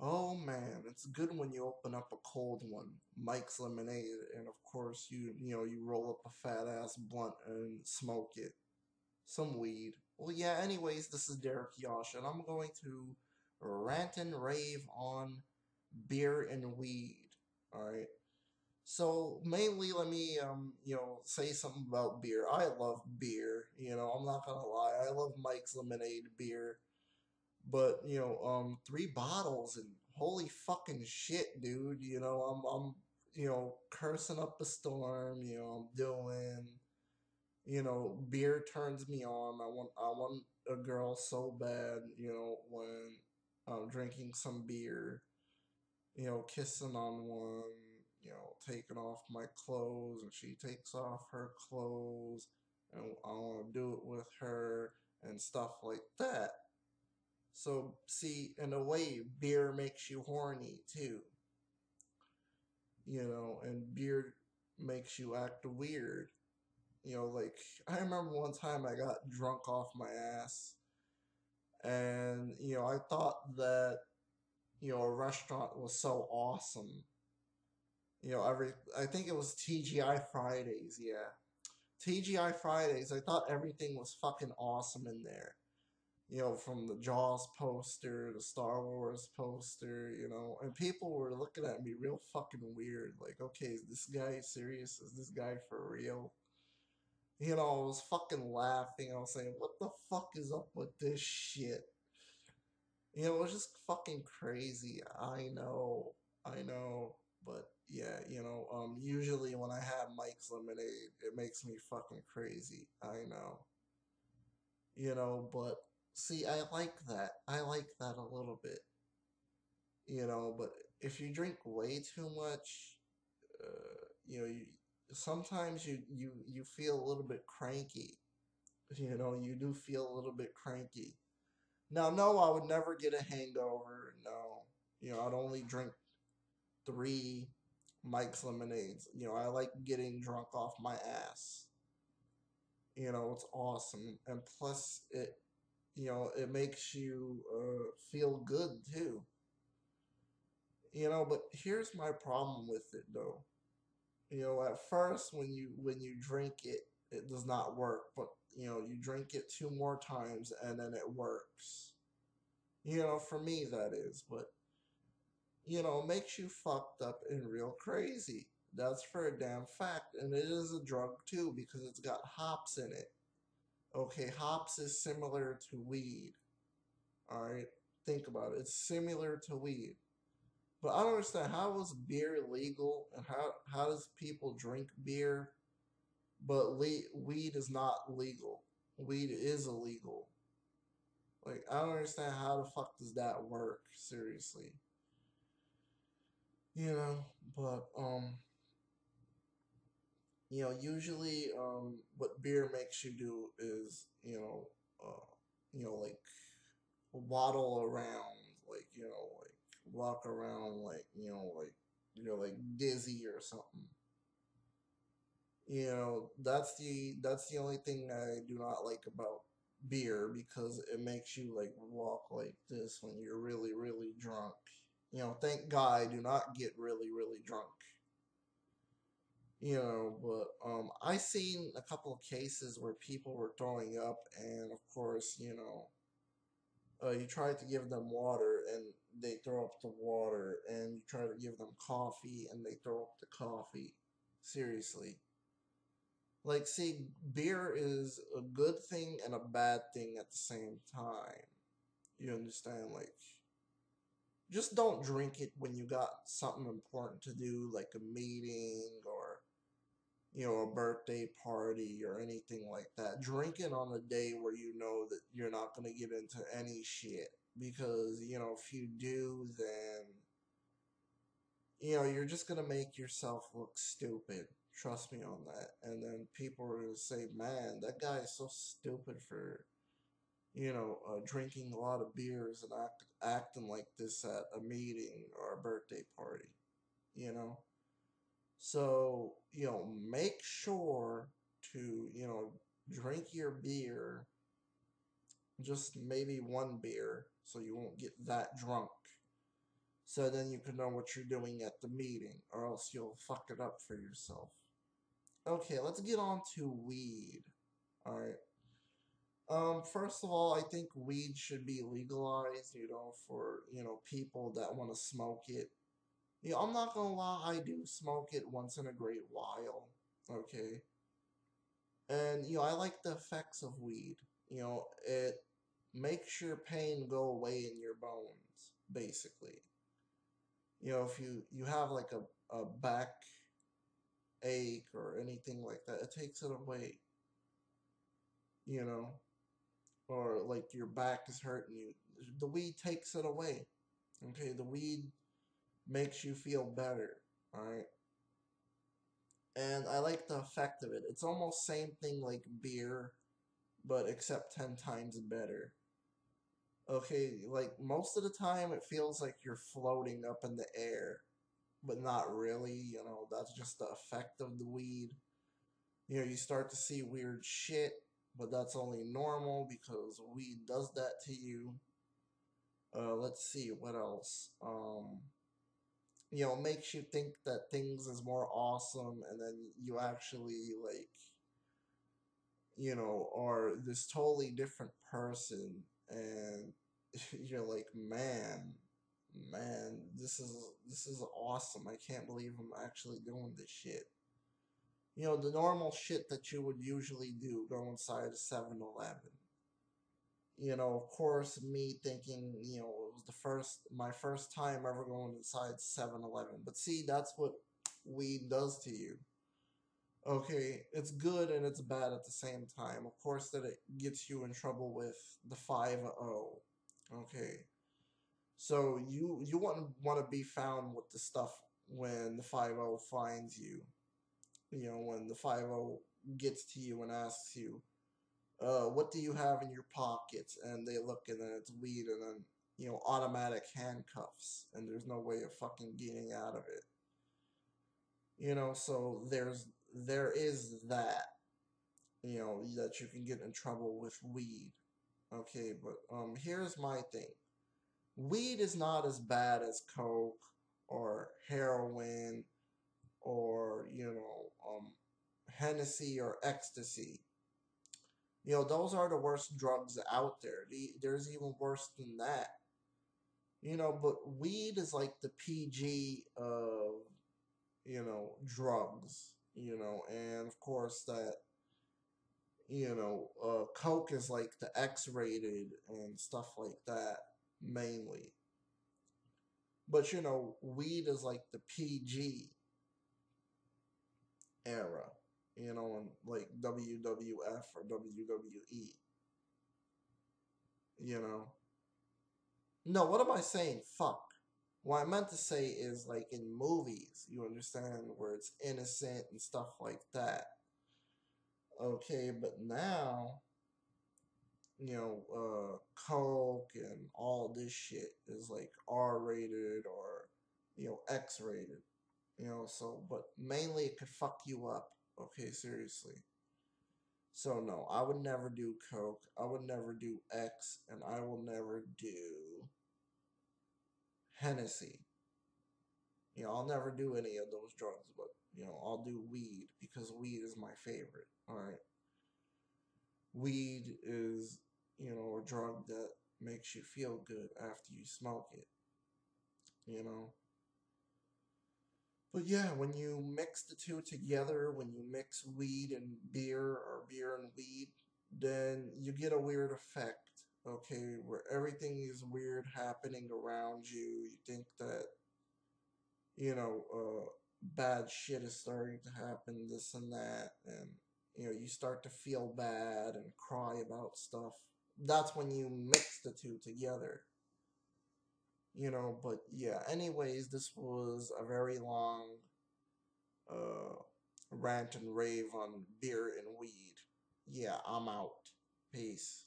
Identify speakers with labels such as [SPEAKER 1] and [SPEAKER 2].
[SPEAKER 1] Oh man, it's good when you open up a cold one, Mike's Lemonade, and of course you roll up a fat ass blunt and smoke it. Some weed. Well, yeah. Anyways, this is Derrick Yasha, and I'm going to rant and rave on beer and weed. All right. So mainly, let me say something about beer. I love beer. I'm not gonna lie. I love Mike's Lemonade beer. But 3 bottles and holy fucking shit, dude. I'm cursing up a storm. I'm doing. Beer turns me on. I want a girl so bad. When I'm drinking some beer. Kissing on one. Taking off my clothes, and she takes off her clothes, and I want to do it with her and stuff like that. So, see, in a way, beer makes you horny too, and beer makes you act weird. Like, I remember one time I got drunk off my ass, and, I thought that, a restaurant was so awesome. I think it was TGI Fridays, yeah. TGI Fridays, I thought everything was fucking awesome in there. From the Jaws poster, the Star Wars poster, and people were looking at me real fucking weird. Like, okay, is this guy serious? Is this guy for real? I was fucking laughing. I was saying, what the fuck is up with this shit? It was just fucking crazy. I know, but yeah, usually when I have Mike's Lemonade, it makes me fucking crazy. I know. But see, I like that. I like that a little bit, but if you drink way too much, sometimes you feel a little bit cranky. You do feel a little bit cranky. Now, no, I would never get a hangover. No, I'd only drink 3 Mike's lemonades. I like getting drunk off my ass. It's awesome, and plus it makes you feel good too. But here's my problem with it though. At first when you drink it, it does not work, but you drink it 2 more times and then it works. For me that is, but makes you fucked up and real crazy. That's for a damn fact, and it is a drug too because it's got hops in it. Okay, hops is similar to weed. All right, think about it. It's similar to weed. But I don't understand how is beer legal and how does people drink beer, but weed is not legal. Weed is illegal. Like I don't understand how the fuck does that work? Seriously, But usually what beer makes you do is like waddle around, like walk around, like like dizzy or something. That's the only thing I do not like about beer because it makes you like walk like this when you're really, really drunk. Thank God I do not get really, really drunk. But I seen a couple of cases where people were throwing up, and of course, you try to give them water and they throw up the water, and you try to give them coffee and they throw up the coffee. Seriously. Like, see, beer is a good thing and a bad thing at the same time. You understand? Like, just don't drink it when you got something important to do, like a meeting or, a birthday party or anything like that. Drink it on a day where you know that you're not going to get into any shit. Because, if you do, then, you're just going to make yourself look stupid. Trust me on that. And then people are going to say, man, that guy is so stupid for, drinking a lot of beers and acting like this at a meeting or a birthday party, you know? So, make sure to, drink your beer, just maybe one beer, so you won't get that drunk. so then you can know what you're doing at the meeting, or else you'll fuck it up for yourself. Okay, let's get on to weed. All right. First of all, I think weed should be legalized, for, people that want to smoke it. I'm not gonna lie, I do smoke it once in a great while. Okay. And, I like the effects of weed. It makes your pain go away in your bones, basically. If you have like a back ache or anything like that, it takes it away, you know, or like your back is hurting you. The weed takes it away. Okay, the weed makes you feel better. All right. And I like the effect of it. It's almost same thing like beer, but except 10 times better. Okay, like most of the time it feels like you're floating up in the air, but not really, that's just the effect of the weed. You start to see weird shit, but that's only normal because weed does that to you. Let's see what else. Makes you think that things is more awesome, and then you actually like, are this totally different person, and you're like, man, this is awesome. I can't believe I'm actually doing this shit. The normal shit that you would usually do, go inside a 7-Eleven. Of course, me thinking, it was my first time ever going inside 7-Eleven. But see, that's what weed does to you. Okay, it's good and it's bad at the same time. Of course, that it gets you in trouble with the 5-0. Okay, so you want to be found with the stuff when the 5-0 finds you. When the 5-0 gets to you and asks you, what do you have in your pockets? And they look and then it's weed and then, automatic handcuffs and there's no way of fucking getting out of it. So there is that, that you can get in trouble with weed. Okay, but here's my thing. Weed is not as bad as coke or heroin or, Hennessy or ecstasy. Those are the worst drugs out there. There's even worse than that. But weed is like the PG of, drugs, and of course that, Coke is like the X rated and stuff like that, mainly. But, weed is like the PG era, in like WWF or WWE, you know. No, what am I saying? Fuck. What I meant to say is like in movies, you understand, where it's innocent and stuff like that. Okay, but now, Coke and all this shit is like R rated or, X rated. So, but mainly it could fuck you up. Okay, seriously. So, no, I would never do Coke. I would never do X. And I will never do Hennessy. I'll never do any of those drugs, but, I'll do weed because weed is my favorite. All right. Weed is, a drug that makes you feel good after you smoke it, you know. But yeah, when you mix the two together, when you mix weed and beer or beer and weed, then you get a weird effect, okay, where everything is weird happening around you. You think that, bad shit is starting to happen, this and that, and, you start to feel bad and cry about stuff. That's when you mix the two together. But yeah, anyways, this was a very long uh, rant and rave on beer and weed. Yeah, I'm out. Peace.